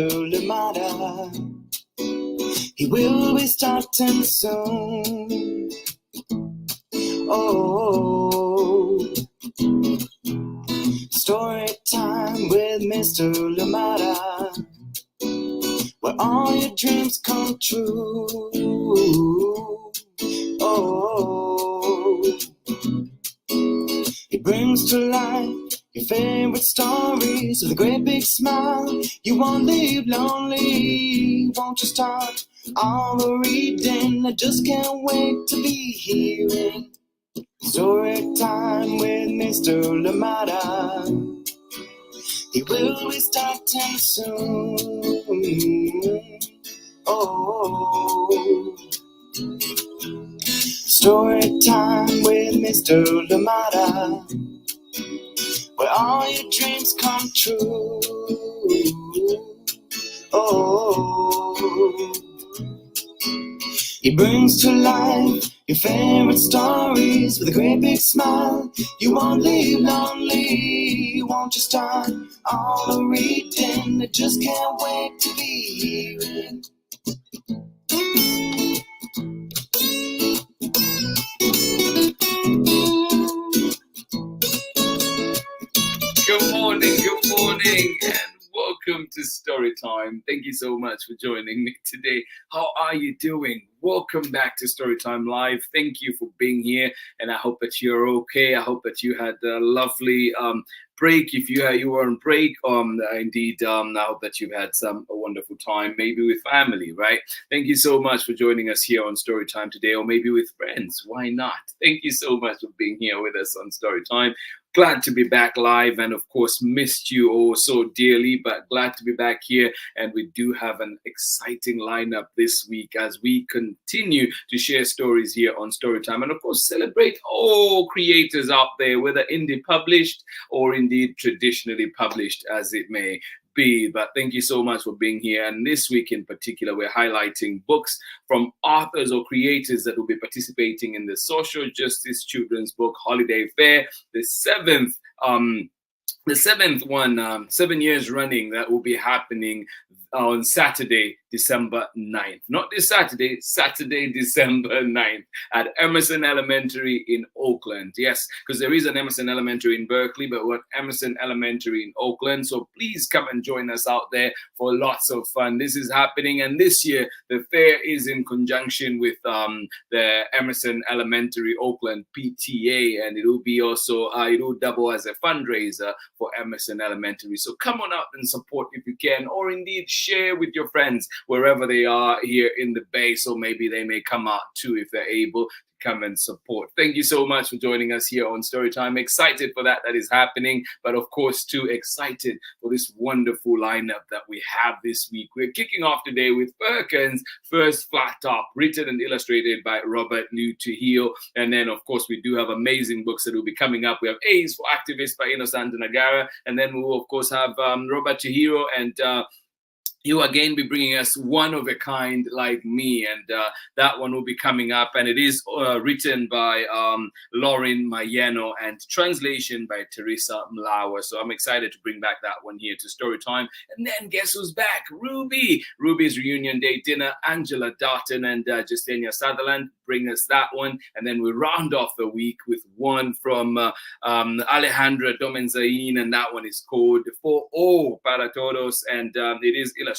Mr. Lamada. He will be starting soon. Oh, story time with Mr. Lamada, where all your dreams come true. Oh, he brings to life your favorite stories with a great big smile. You won't leave lonely, won't you start all the reading? I just can't wait to be hearing story time with Mr. Lamada. He will be starting soon. Oh, story time with Mr. Lamada, where all your dreams come true. Oh, he brings to life your favorite stories with a great big smile. You won't leave lonely, won't you start all the reading? I just can't wait to be hearing. Good morning, and welcome to Storytime. Thank you so much for joining me today. How are you doing? Welcome back to Storytime Live. Thank you for being here, and I hope that you're okay. I hope that you had a lovely break. If you were on break, indeed, I hope that you've had a wonderful time, maybe with family, right? Thank you so much for joining us here on Storytime today, or maybe with friends. Why not? Thank you so much for being here with us on Storytime. Glad to be back live, and of course missed you all so dearly, but glad to be back here. And we do have an exciting lineup this week as we continue to share stories here on Storytime, and of course celebrate all creators out there, whether indie published or indeed traditionally published, as it may be. But thank you so much for being here. And this week in particular, we're highlighting books from authors or creators that will be participating in the Social Justice Children's Book Holiday Fair, the seventh one, 7 years running, that will be happening on Saturday, December 9th. Not this Saturday, Saturday, December 9th at Emerson Elementary in Oakland. Yes, because there is an Emerson Elementary in Berkeley, but we're at Emerson Elementary in Oakland. So please come and join us out there for lots of fun. This is happening, and this year the fair is in conjunction with the Emerson Elementary Oakland PTA, and it will be also, it will double as a fundraiser for Emerson Elementary. So come on out and support if you can, or indeed share with your friends wherever they are here in the Bay, so maybe they may come out too if they're able to come and support. Thank you so much for joining us here on Storytime. Excited for that is happening, but of course too excited for this wonderful lineup that we have this week. We're kicking off today with FURQAN'S First Flat, written and illustrated by Robert Liu-TRUJILLO. And then of course we do have amazing books that will be coming up. We have A's for Activists by Innocent Nagara, and then we will of course have Robert Chihiro, and you again be bringing us One of a Kind Like Me, and that one will be coming up, and it is written by Lauren Mayeno and translation by Teresa Mlawa. So I'm excited to bring back that one here to Storytime. And then guess who's back? Ruby's Reunion Day Dinner. Angela Darton and Justenia Sutherland bring us that one, and then we round off the week with one from Alejandra Domenzain, and that one is called For All Para Todos, and it is illustrated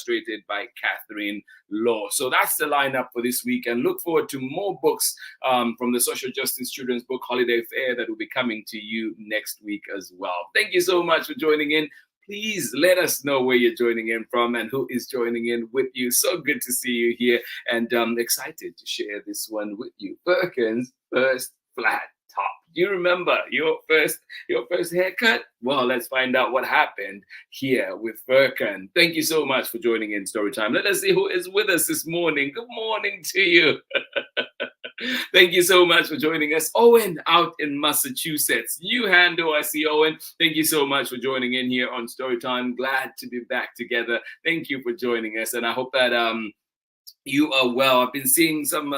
by Catherine Law. So that's the lineup for this week, and look forward to more books from the Social Justice Children's Book Holiday Fair that will be coming to you next week as well. Thank you so much for joining in. Please let us know where you're joining in from and who is joining in with you. So good to see you here, and excited to share this one with you. FURQAN'S First Flat Top. Do you remember your first haircut? Well, let's find out what happened here with FURQAN. Thank you so much for joining in Storytime. Let us see who is with us this morning. Good morning to you. Thank you so much for joining us. Owen out in Massachusetts. New handle, I see, Owen. Thank you so much for joining in here on Storytime. Glad to be back together. Thank you for joining us, and I hope that you are well. I've been seeing some,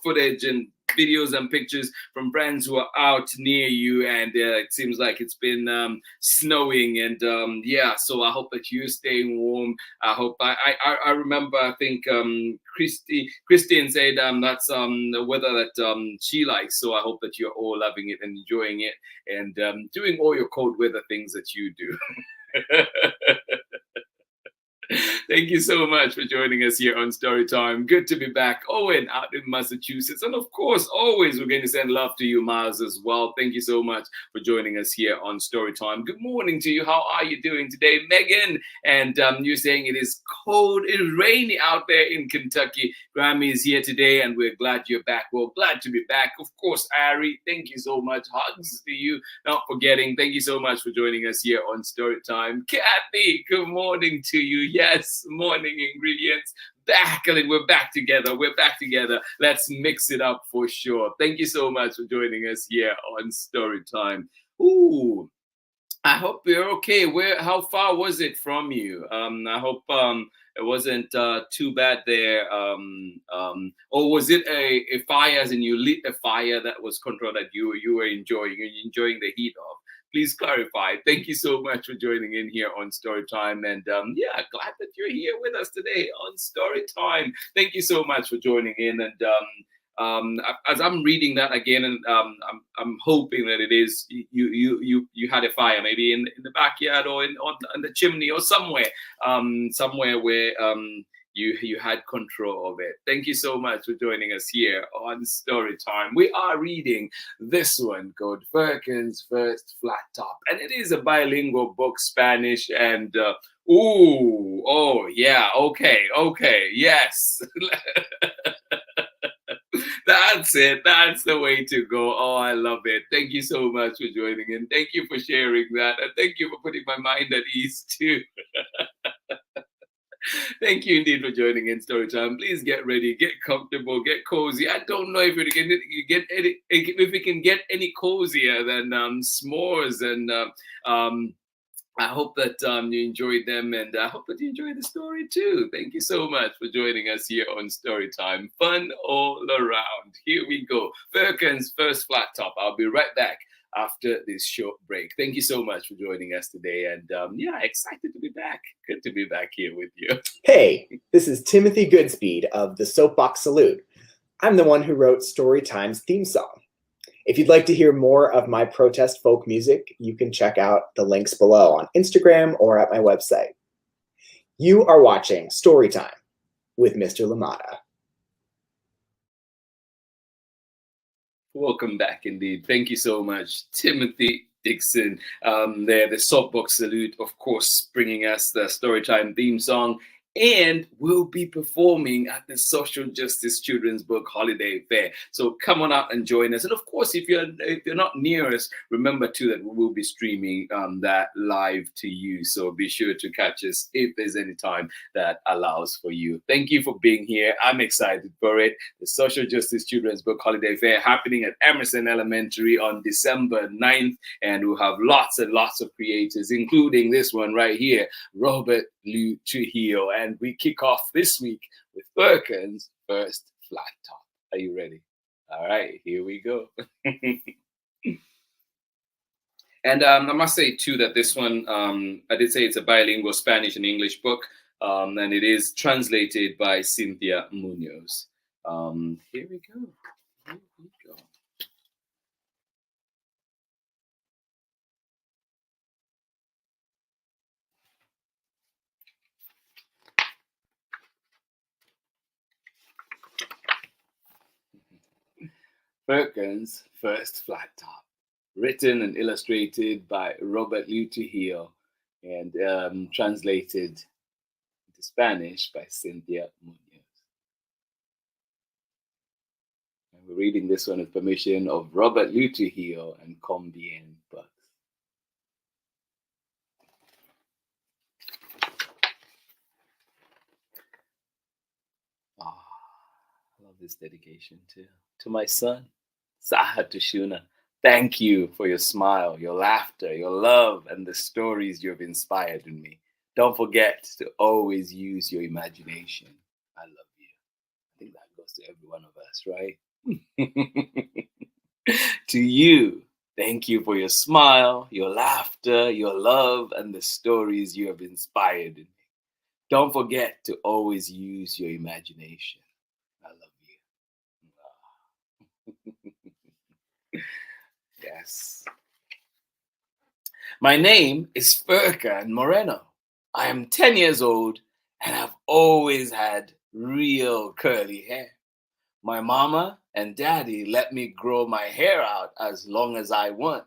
footage and videos and pictures from friends who are out near you, and it seems like it's been snowing, and yeah, so I hope that you're staying warm. I hope I remember, I think Christine said that's the weather that she likes, so I hope that you're all loving it and enjoying it, and doing all your cold weather things that you do. Thank you so much for joining us here on Storytime. Good to be back. Owen out in Massachusetts. And of course, always we're going to send love to you, Miles, as well. Thank you so much for joining us here on Storytime. Good morning to you. How are you doing today, Megan? And you're saying it is cold, it is rainy out there in Kentucky. Grammy is here today, and we're glad you're back. Well, glad to be back. Of course, Ari, thank you so much. Hugs to you. Not forgetting, thank you so much for joining us here on Storytime. Kathy, good morning to you. Yes, morning ingredients. Back, and we're back together. We're back together. Let's mix it up for sure. Thank you so much for joining us here on Storytime. Ooh, I hope you're okay. How far was it from you? I hope it wasn't too bad there. Or was it a fire, as in you lit a fire that was controlled that you were enjoying the heat of? Please clarify. Thank you so much for joining in here on Storytime. And yeah, glad that you're here with us today on Storytime. Thank you so much for joining in. And as I'm reading that again, and I'm hoping that it is you had a fire maybe in the backyard or on the chimney or somewhere where you had control of it. Thank you so much for joining us here on Storytime. We are reading this one called FURQAN'S First Flat Top, and it is a bilingual book, Spanish and oh yeah, okay, yes. That's it. That's the way to go. Oh, I love it. Thank you so much for joining in. Thank you for sharing that. And thank you for putting my mind at ease too. Thank you indeed for joining in Storytime. Please get ready, get comfortable, get cozy. I don't know if we can get any cozier than s'mores, and I hope that you enjoyed them, and I hope that you enjoyed the story too. Thank you so much for joining us here on Storytime. Fun all around. Here we go. FURQAN'S First Flat Top. I'll be right back after this short break. Thank you so much for joining us today, and yeah, excited to be back. Good to be back here with you. Hey, this is Timothy Goodspeed of the Soapbox Salute. I'm the one who wrote Storytime's theme song. If you'd like to hear more of my protest folk music, you can check out the links below on Instagram or at my website. You are watching Storytime with Mr. LaMotta. Welcome back indeed. Thank you so much, Timothy Dixon. The Soapbox Salute, of course, bringing us the Storytime theme song. And we'll be performing at the Social Justice Children's Book Holiday Fair. So come on out and join us. And of course, if you're not near us, remember too that we will be streaming that live to you. So be sure to catch us if there's any time that allows for you. Thank you for being here. I'm excited for it. The Social Justice Children's Book Holiday Fair happening at Emerson Elementary on December 9th. And we'll have lots and lots of creators, including this one right here, Robert Liu-TRUJILLO. And we kick off this week with FURQAN'S First Flat Top. Are you ready? All right, here we go. And I must say, too, that this one, I did say it's a bilingual Spanish and English book, and it is translated by Cynthia Munoz. Here we go. Here we go. FURQAN'S First Flat Top, written and illustrated by Robert Liu-TRUJILLO, and translated into Spanish by Cynthia Munoz. And we're reading this one with permission of Robert Liu-TRUJILLO and Combien Books. I love this dedication to my son, Zaha Tushuna. Thank you for your smile, your laughter, your love, and the stories you've inspired in me. Don't forget to always use your imagination. I love you. I think that goes to every one of us, right? To you, thank you for your smile, your laughter, your love, and the stories you have inspired in me. Don't forget to always use your imagination. I love you. Yes. My name is Furkan Moreno. I am 10 years old and I've always had real curly hair. My mama and daddy let me grow my hair out as long as I want.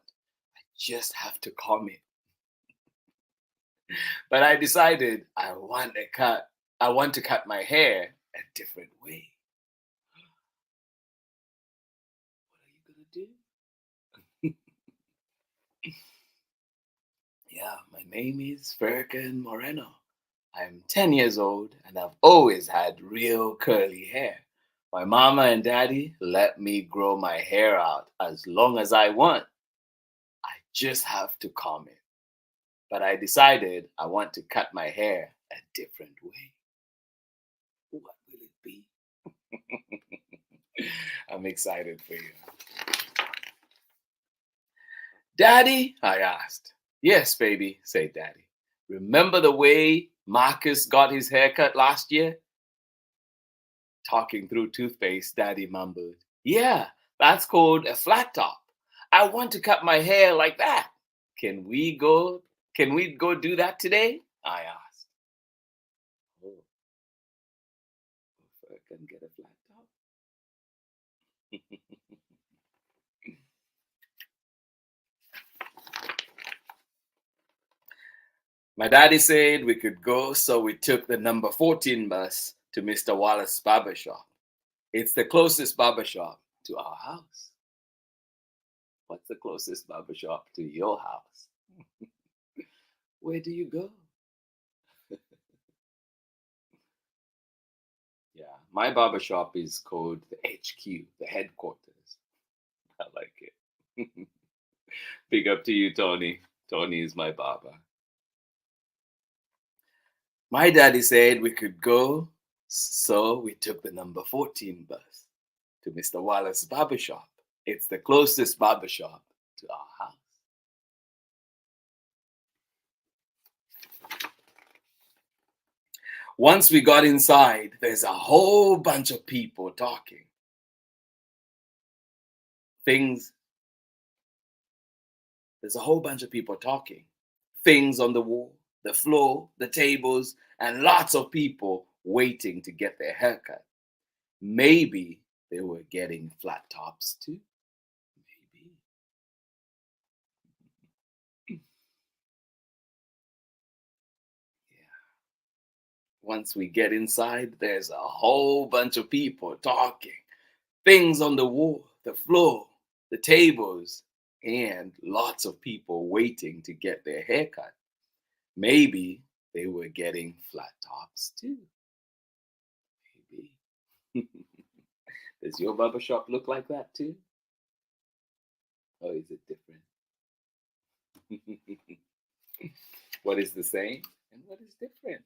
I just have to comb it. But I decided I want to cut my hair a different way. What are you gonna do? Yeah, my name is Furkan Moreno. I'm 10 years old and I've always had real curly hair. My mama and daddy let me grow my hair out as long as I want. I just have to comb it. But I decided I want to cut my hair a different way. What will it be? I'm excited for you. Daddy, I asked. Yes, baby, said Daddy. Remember the way Marcus got his haircut last year? Talking through toothpaste, Daddy mumbled. Yeah, that's called a flat top. I want to cut my hair like that. Can we go do that today? I asked. Oh, if I can get a flat top. My daddy said we could go, so we took the number 14 bus to Mr. Wallace's barber shop. It's the closest barber shop to our house. What's the closest barber shop to your house? Where do you go? Yeah, my barber shop is called the HQ, the headquarters. I like it. Big up to you, Tony. Tony is my barber. My daddy said we could go, so we took the number 14 bus to Mr. Wallace's barber shop. It's the closest barber shop to our house. Once we got inside, there's a whole bunch of people talking. There's a whole bunch of people talking. Things on the wall, the floor, the tables, and lots of people waiting to get their haircut. Maybe they were getting flat tops too. Maybe. Yeah. Once we get inside, there's a whole bunch of people talking. Things on the wall, the floor, the tables, and lots of people waiting to get their haircut. Maybe they were getting flat tops too. Maybe. Does your barber shop look like that too? Or is it different? What is the same and what is different?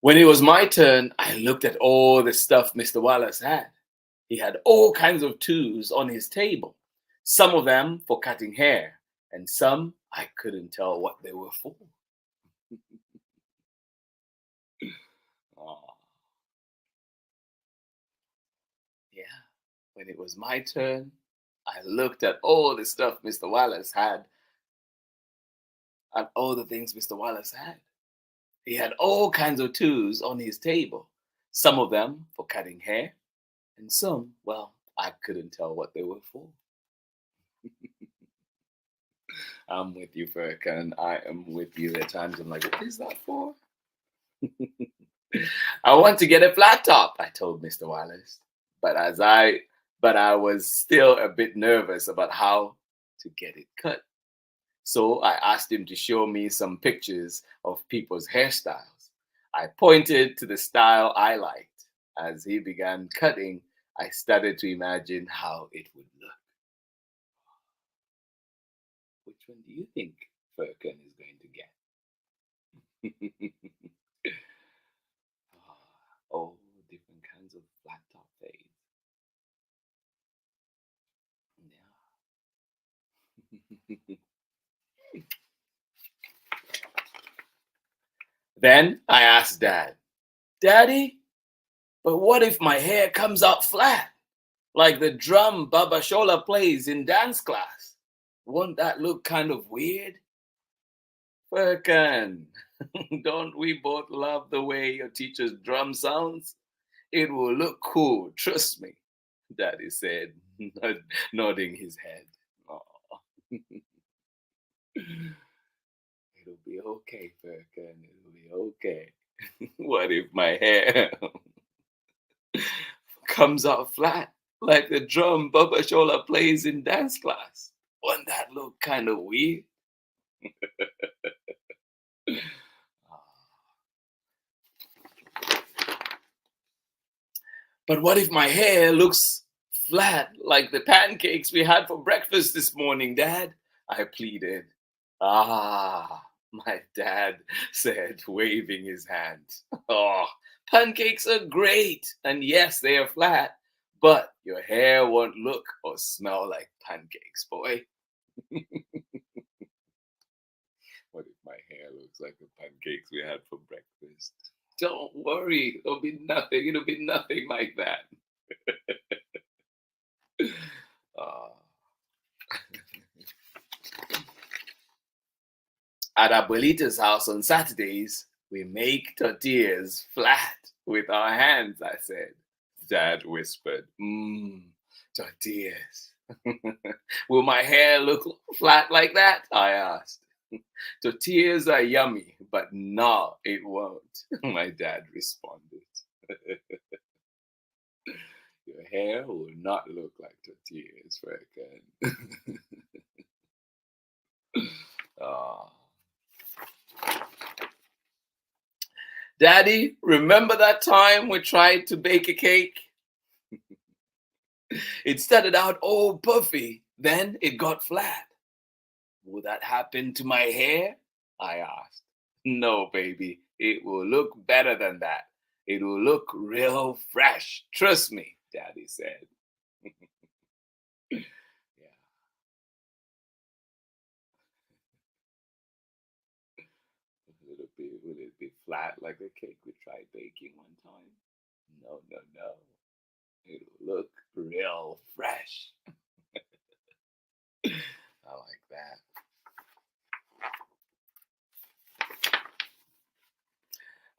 When it was my turn, I looked at all the stuff Mr. Wallace had. He had all kinds of tools on his table, some of them for cutting hair, and some I couldn't tell what they were for. Aw. Yeah, when it was my turn, I looked at all the stuff Mr. Wallace had, and all the things Mr. Wallace had. He had all kinds of tools on his table, some of them for cutting hair, and some, well, I couldn't tell what they were for. I'm with you, Furkan. I am with you. There are times I'm like, what is that for? I want to get a flat top, I told Mr. Wallace. But I was still a bit nervous about how to get it cut. So I asked him to show me some pictures of people's hairstyles. I pointed to the style I liked. As he began cutting, I started to imagine how it would look. Which one do you think Furkan is going to get? Oh, different kinds Then I asked Dad, Daddy, but what if my hair comes out flat, like the drum Baba Shola plays in dance class? Won't that look kind of weird? Furkan, don't we both love the way your teacher's drum sounds? It will look cool, trust me, Daddy said, nodding his head. Aw. It'll be okay, Furkan, it'll be okay. What if my hair comes out flat like the drum Baba Shola plays in dance class? Wouldn't that look kind of weird? But what if my hair looks flat like the pancakes we had for breakfast this morning, Dad? I pleaded. Ah, my dad said, waving his hand. Oh, pancakes are great, and yes, they are flat, but your hair won't look or smell like pancakes, boy. What if my hair looks like the pancakes we had for breakfast? Don't worry, it'll be nothing like that. At Abuelita's house on Saturdays, we make tortillas flat with our hands, I said. Dad whispered, tortillas. Will my hair look flat like that? I asked. Tortillas are yummy, but no, it won't, my dad responded. Your hair will not look like tortillas, Furkan. Oh. Daddy, remember that time we tried to bake a cake? It started out all puffy, then it got flat. Will that happen to my hair? I asked. No, baby, it will look better than that. It will look real fresh. Trust me, Daddy said. Yeah. Will it be flat like the cake we tried baking one time? No. It'll look real fresh. I like that.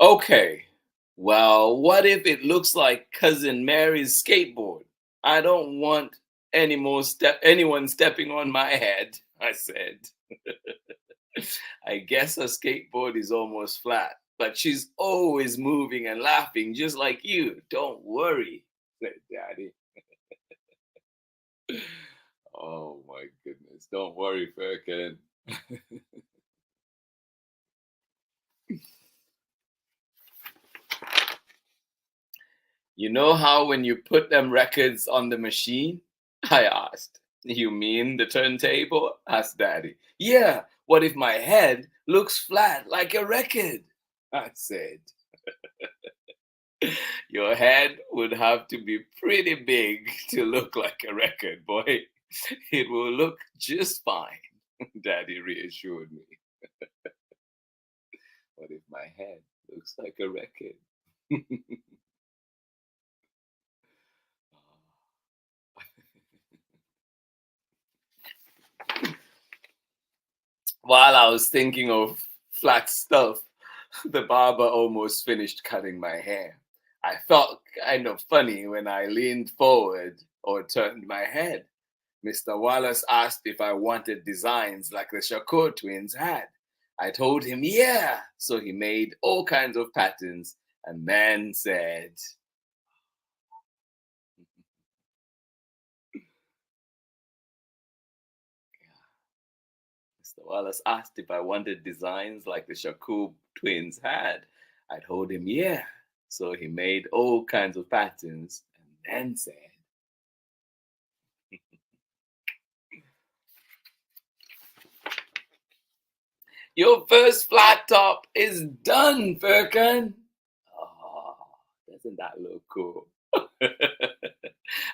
Okay, well, what if it looks like Cousin Mary's skateboard? I don't want anyone stepping on my head, I said. I guess her skateboard is almost flat, but she's always moving and laughing just like you. Don't worry, said Daddy. Oh my goodness. Don't worry, Furkan. You know how when you put them records on the machine? I asked. You mean the turntable? Asked Daddy. Yeah, what if my head looks flat like a record? I said. Your head would have to be pretty big to look like a record, boy. It will look just fine, Daddy reassured me. What if my head looks like a record? While I was thinking of flat stuff, the barber almost finished cutting my hair. I felt kind of funny when I leaned forward or turned my head. Mr. Wallace asked if I wanted designs like the Shakur twins had. I told him, yeah. So he made all kinds of patterns and then said, Mr. Wallace asked if I wanted designs like the Shakur twins had. I told him, yeah. So he made all kinds of patterns and then said, your first flat top is done, Furkan. Oh, doesn't that look cool?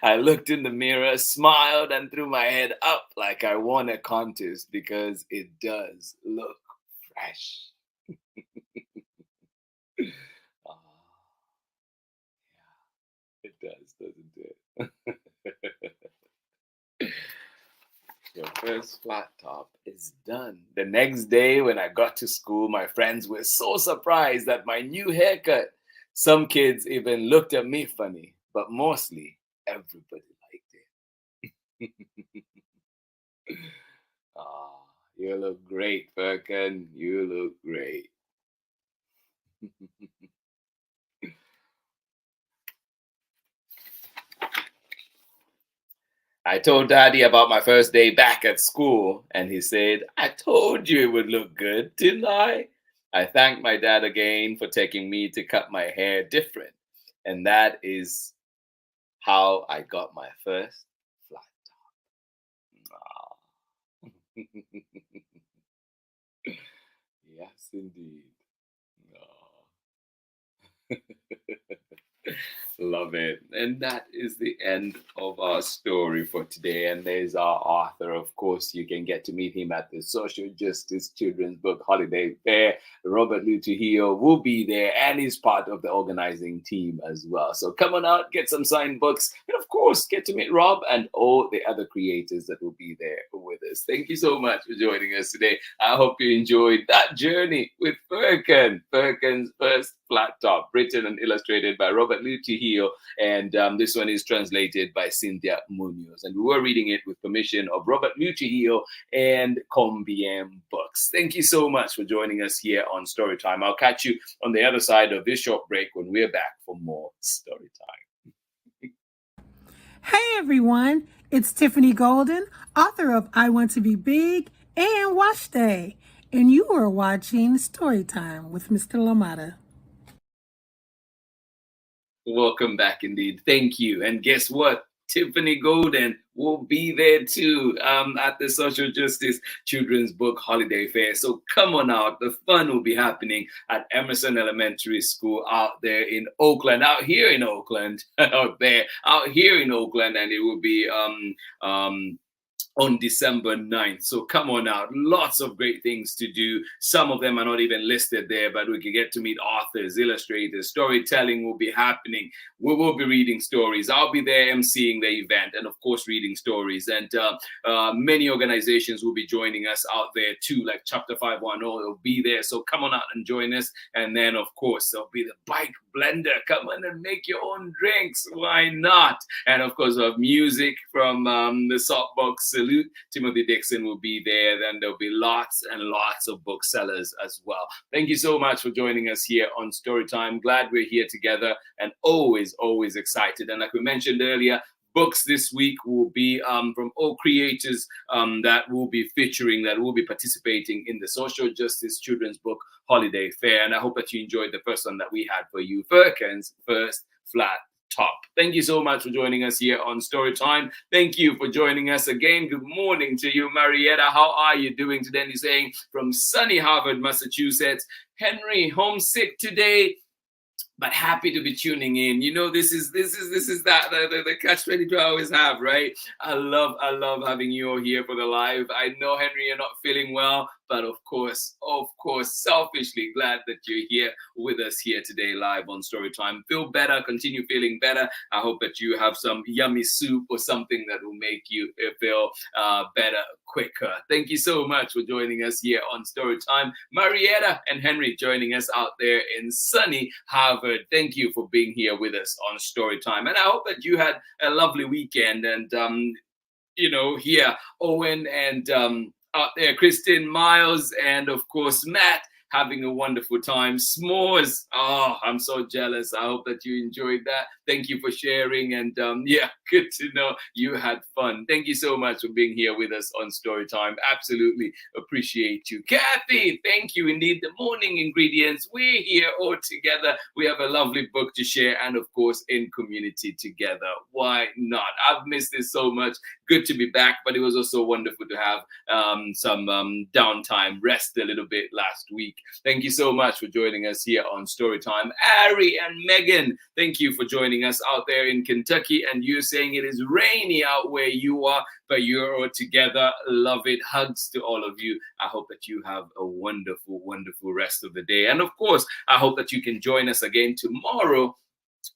I looked in the mirror, smiled, and threw my head up like I won a contest because it does look fresh. Ah, yeah, it does, doesn't it? Your first flat top is done. The next day, when I got to school, my friends were so surprised at my new haircut. Some kids even looked at me funny, but mostly everybody liked it. Ah, you look great, Furkan. You look great. I told Daddy about my first day back at school, and he said, I told you it would look good, didn't I? I thanked my dad again for taking me to cut my hair different. And that is how I got my first flat top. Ah. Yes, indeed. Ah. Love it. And that is the end of our story for today. And there's our author. Of course, you can get to meet him at the Social Justice Children's Book Holiday Fair. Robert Liu-TRUJILLO will be there and is part of the organizing team as well. So come on out, get some signed books, and of course, get to meet Rob and all the other creators that will be there with us. Thank you so much for joining us today. I hope you enjoyed that journey with Furkan. Furkan's First Flat Top, written and illustrated by Robert Liu-TRUJILLO. And this one is translated by Cynthia Munoz. And we were reading it with permission of Robert Liu-TRUJILLO and Combien Books. Thank you so much for joining us here on Storytime. I'll catch you on the other side of this short break when we're back for more Storytime. Hey everyone, it's Tiffany Golden, author of I Want to Be Big and Wash Day. And you are watching Storytime with Mr. Lamata. Welcome back indeed. Thank you. And guess what? Tiffany Golden will be there too at the Social Justice Children's Book Holiday Fair. So come on out. The fun will be happening at Emerson Elementary School out there in Oakland, out here in Oakland, and it will be on December 9th. So come on out. Lots of great things to do. Some of them are not even listed there, but we can get to meet authors, illustrators. Storytelling will be happening. We will be reading stories. I'll be there emceeing the event and, of course, reading stories. And many organizations will be joining us out there too, like Chapter 510 will be there. So come on out and join us. And then, of course, there'll be the bike blender. Come on and make your own drinks. Why not? And, of course, we'll have music from the Saltbox Salute. Timothy Dixon will be there. Then there'll be lots and lots of booksellers as well. Thank you so much for joining us here on Storytime. Glad we're here together and always excited. And like we mentioned earlier, books this week will be from all creators that will be participating in the Social Justice Children's Book Holiday Fair. And I hope that you enjoyed the first one that we had for you, FURQAN'S First Flat Top. Thank you so much for joining us here on Storytime. Thank you for joining us again. Good morning to you, Marietta. How are you doing today? And you're saying from sunny Harvard, Massachusetts. Henry, homesick today, but happy to be tuning in. You know, this is that the catch-22 I always have, right? I love having you all here for the live. I know, Henry, you're not feeling well, but of course, selfishly glad that you're here with us here today live on Storytime. Feel better, continue feeling better. I hope that you have some yummy soup or something that will make you feel better quicker. Thank you so much for joining us here on Storytime. Marietta and Henry joining us out there in sunny Harvard. Thank you for being here with us on Storytime. And I hope that you had a lovely weekend. And, here, Owen and out there, Kristen, Miles, and of course, Matt, having a wonderful time. S'mores. Oh, I'm so jealous. I hope that you enjoyed that. Thank you for sharing. And good to know you had fun. Thank you so much for being here with us on Storytime. Absolutely appreciate you. Kathy, thank you indeed. The morning ingredients. We're here all together. We have a lovely book to share and, of course, in community together. Why not? I've missed this so much. Good to be back, but it was also wonderful to have some downtime, rest a little bit last week Thank you so much for joining us here on Storytime. Ari and Megan, thank you for joining us out there in Kentucky. And you're saying it is rainy out where you are, but you're all together. Love it. Hugs to all of you. I hope that you have a wonderful, wonderful rest of the day. And of course, I hope that you can join us again tomorrow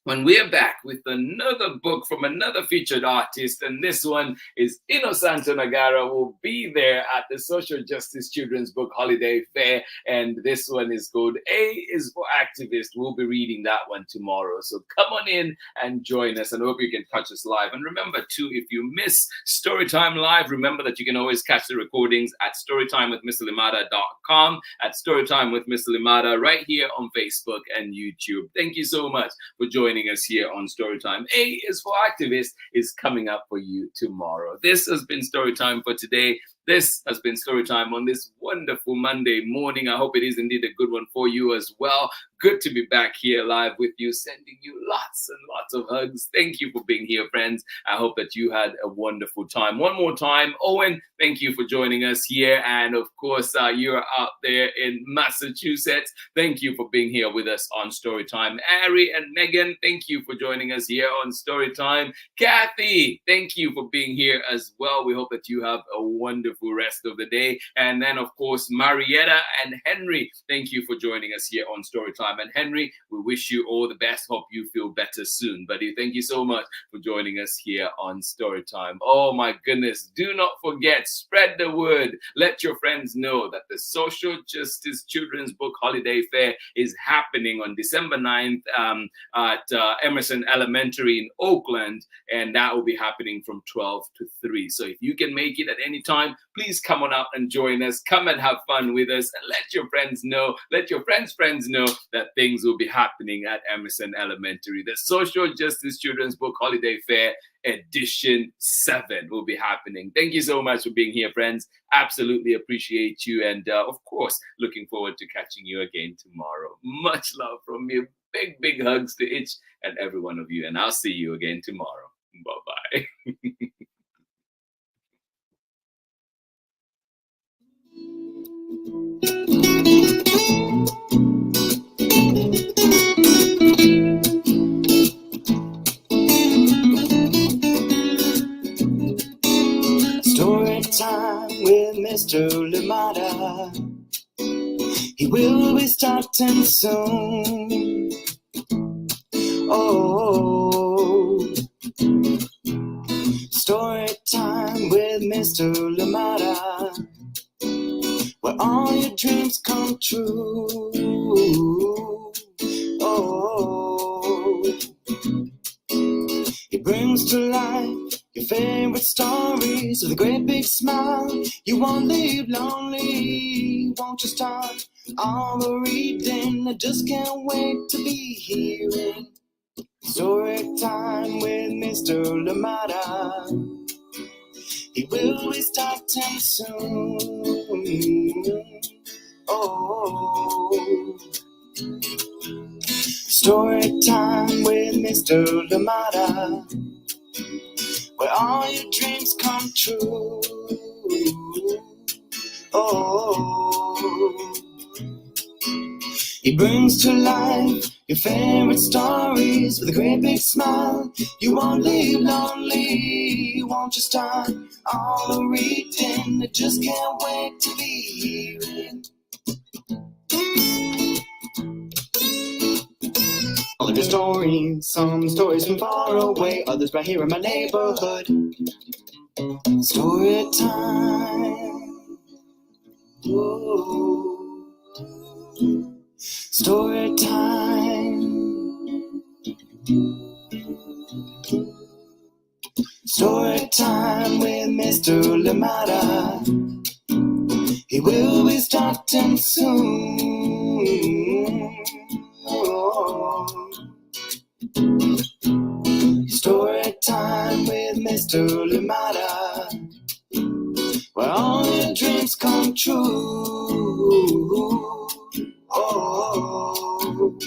when we're back with another book from another featured artist. And this one is Innocent Nagara will be there at the Social Justice Children's Book Holiday Fair. And this one is called A is for Activist. We'll be reading that one tomorrow. So come on in and join us, and I hope you can catch us live. And remember too, if you miss Storytime Live, remember that you can always catch the recordings at storytimewithmrlimada.com, at Storytime with Mr. Limada, right here on Facebook and YouTube. Thank you so much for joining us here on Storytime. A is for Activist is coming up for you tomorrow. This has been Storytime for today. This has been Storytime on this wonderful Monday morning. I hope it is indeed a good one for you as well. Good to be back here live with you, sending you lots and lots of hugs. Thank you for being here, friends. I hope that you had a wonderful time. One more time, Owen, thank you for joining us here. And of course, you're out there in Massachusetts. Thank you for being here with us on Storytime. Ari and Megan, thank you for joining us here on Storytime. Kathy, thank you for being here as well. We hope that you have a wonderful rest of the day. And then, of course, Marietta and Henry, thank you for joining us here on Storytime. And Henry, we wish you all the best. Hope you feel better soon, buddy. Thank you so much for joining us here on Storytime. Oh my goodness, do not forget, spread the word. Let your friends know that the Social Justice Children's Book Holiday Fair is happening on December 9th at Emerson Elementary in Oakland, and that will be happening from 12 to 3. So if you can make it at any time, please come on out and join us. Come and have fun with us, and let your friends know, let your friends' friends know that things will be happening at Emerson Elementary. The Social Justice Children's Book Holiday Fair Edition 7 will be happening. Thank you so much for being here, friends. Absolutely appreciate you. And of course, looking forward to catching you again tomorrow. Much love from me. Big, big hugs to each and every one of you. And I'll see you again tomorrow. Bye-bye. Story time with Mr. Limada. He will be starting soon. Oh, story time with Mr. Limada, where all your dreams come true. Oh, he brings to life your favorite stories with a great big smile. You won't leave lonely, won't you start all the reading? I just can't wait to be hearing story time with Mr. Limada. He will be starting soon. Oh, story time with Mr. Limada, where all your dreams come true. Oh, he brings to life your favorite stories with a great big smile. You won't leave lonely, won't you start all the reading? I just can't wait to be hearing all of your stories. Some stories from far away, others right here in my neighborhood. Story time. Whoa. Story time. Story time with Mr. Limada. He will be starting soon. Oh. Story time with Mr. Limada, where all your dreams come true. Oh,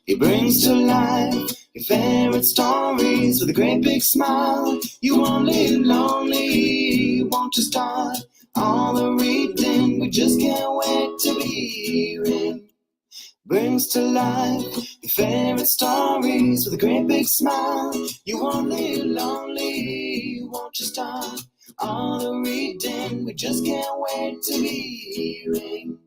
he brings to life your favorite stories with a great big smile. You won't live lonely, won't you start all the reading? We just can't wait reading. Brings to life your favorite stories with a great big smile. You won't live lonely, won't you start all the reading? We just can't wait to be hearing.